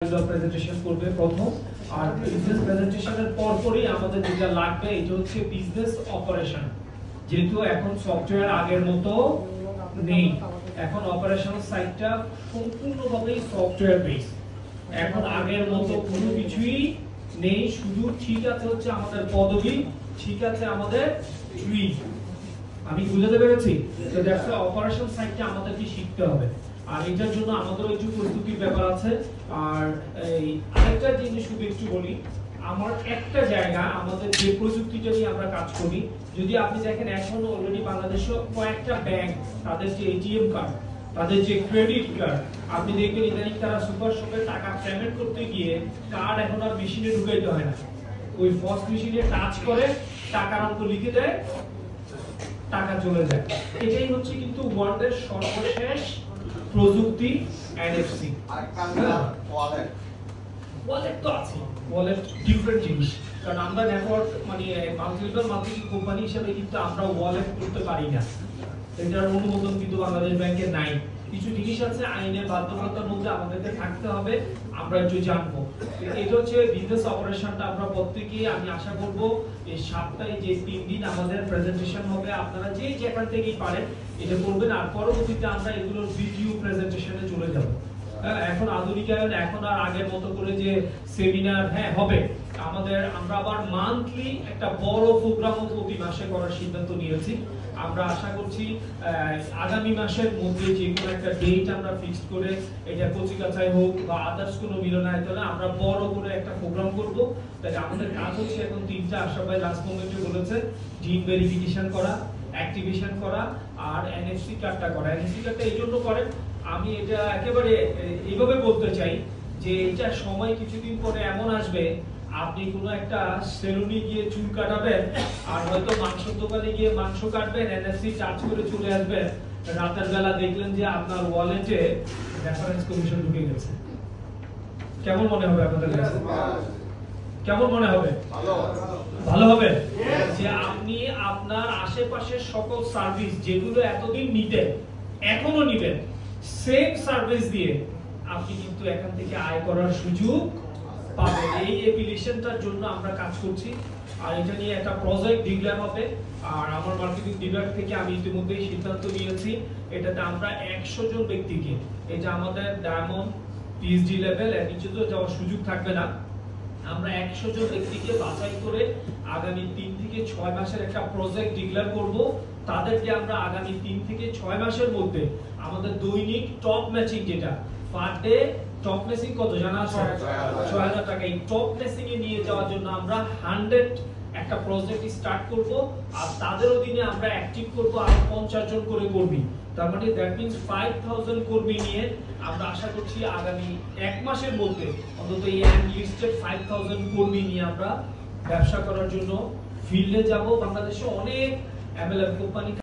Presentation করবে প্রথম, আর business প্রেজেন্টেশনের পরপরই আমাদের যেটা লাগবে এটা হচ্ছে বিজনেস অপারেশন। যেহেতু এখন সফটওয়্যার আগের মতো নেই, এখন অপারেশনাল সাইডটা সম্পূর্ণভাবে সফটওয়্যার বেস। এখন আগের মতো কোনো কিছুই নেই, শুধু ঠিক আছে হচ্ছে আমাদের পদবি, ঠিক আছে আমাদের ট্রি। আমি বুঝাতে পেরেছি? তো দ্যাটস অপারেশন সাইডটা আমাদেরকে শিখতে হবে, আর এটার জন্য আমাদেরও একটু প্রস্তুতির ব্যাপার আছে। আর এই আরেকটা জিনিস শুধু একটু বলি, আমার একটা জায়গা আমাদের যে প্রযুক্তিটা নিয়ে আমরা কাজ করি, যদি আপনি দেখেন এখন অলরেডি বাংলাদেশে কয়েকটা ব্যাংক তাদের যে এটিএম কার্ড, তাদের যে ক্রেডিট কার্ড, আপনি দেখবেন ইদানিং তারা সুপার শপে টাকা পেমেন্ট করতে গিয়ে কার্ড এখন আর মেশিনে ঢুকাইতে হয় না, ওই ফস মেশিনে টাচ করে টাকার অঙ্ক লিখে দেয়, টাকা চলে যায়। এটাই হচ্ছে কিন্তু ওয়ার্ল্ডের সর্বশেষ প্রযুক্তি এনএফসি। ওয়ালেট তো আছে, ওয়ালেট ডিফারেন্ট জিনিস, কারণ আমরা নেটওয়ার্ক মানে মাল্টিলেভেল মার্কেটিং কোম্পানি হিসেবে কিন্তু আমরা ওয়ালেট করতে পারি না, এটার অনুমোদন কিন্তু বাংলাদেশ ব্যাংকে নাই। কিছু জিনিস আছে আইনের বাধ্যবাধকতার মধ্যে আমাদেরকে থাকতে হবে, আমরা একটু জানবো। এটা হচ্ছে বিজনেস অপারেশনটা আমরা প্রত্যেকেই, আমি আশা করব এই সপ্তাহে যে 3 দিন আমাদের প্রেজেন্টেশন হবে, আপনারা যে যেখান থেকেই পারেন এটা করবেন, আর পরবর্তীতে আমরা এগুলোর ভিডিও প্রেজেন্টেশনে চলে যাব। এখন আধুনিকায়ন, এখন আর আগের মতো করে যে সেমিনার হবে আমাদের, আমরা আবার মান্থলি একটা বড় প্রোগ্রামও প্রতি মাসে করার সিদ্ধান্ত নিয়েছি। আমরা আশা করছি আগামী মাসের মধ্যে যে কোনো একটা ডেট আমরা ফিক্সড করে, এটা কচিকাচাই হোক বা আদার্স কোনো মিলনায়তনে আমরা বড় করে একটা প্রোগ্রাম করব। তাই আমাদের কাজ হচ্ছে এখন 3টা আশাবাই লাস্ট মোমেন্টে বলেছে, ডিন ভেরিফিকেশন করা, অ্যাক্টিভেশন করা আর এনএফসি কার্ডটা করা। এনএফসি কার্ডটা এই জন্য করেন, আমি এটা একেবারে এইভাবে বলতে চাই যে এটা সময় কিছুদিন পরে এমন আসবে, আপনি কোনো একটা সেলুনে গিয়ে চুল কাটাবেন আর হয়তো মাংসের দোকানে গিয়ে মাংস কাটবেন, এনএফসি টাচ করে চলে আসবেন, রাতের বেলা দেখলেন যে আপনার ওয়ালেটে রেফারেন্স কমিশন ঢুকে গেছে। কেমন মনে হবে আপনাদের কাছে? কেমন মনে হবে? ভালো হবে যে আপনি আপনার আশেপাশের সকল সার্ভিস যেগুলো এতদিন নিতেন এখনো নিবেন, সেম সার্ভিস দিয়ে আপনি কিন্তু এখান থেকে আয় করার সুযোগ পাবেন। এই অ্যাপ্লিকেশনটার জন্য আমরা কাজ করছি, আর এটা নিয়ে একটা প্রজেক্ট ডিক্লেয়ার হবে, আর আমার মার্কেটিং বিভাগ থেকে আমি ইতিমধ্যেই সিদ্ধান্ত নিয়েছি এটাতে আমরা 100 জন ব্যক্তিকে, এটা আমাদের ডায়মন্ড পিএইচডি লেভেল, এর নিচে তো যাওয়ার সুযোগ থাকবে না, আমরা 100 জন ব্যক্তিকে বাছাই করে আগামী 3 থেকে 6 মাসের একটা প্রজেক্ট ডিক্লেয়ার করব। তাদেরকে আমরা আগামী 3 থেকে 6 মাসের মধ্যে আমাদের দৈনিক টপ ম্যাচিং, যেটা পার ডে টপ ম্যাচিং কত জানা আছে? 6000 টাকা। এই টপ ম্যাচিং এ নিয়ে যাওয়ার জন্য আমরা 100 একটা প্রজেক্ট স্টার্ট করব, আর তাদের অধীনে আমরা অ্যাক্টিভ করব আর 50 জন করে কর্মী। তার মানে দ্যাট মিন্স 5000 কর্মী নিয়ে আমরা আশা করছি আগামী 1 মাসের মধ্যে অন্তত এই লিস্টেড 5000 কর্মী নিয়ে আমরা ব্যবসা করার জন্য ফিল্ডে যাব। বাংলাদেশে অনেক এমএলএম কোম্পানি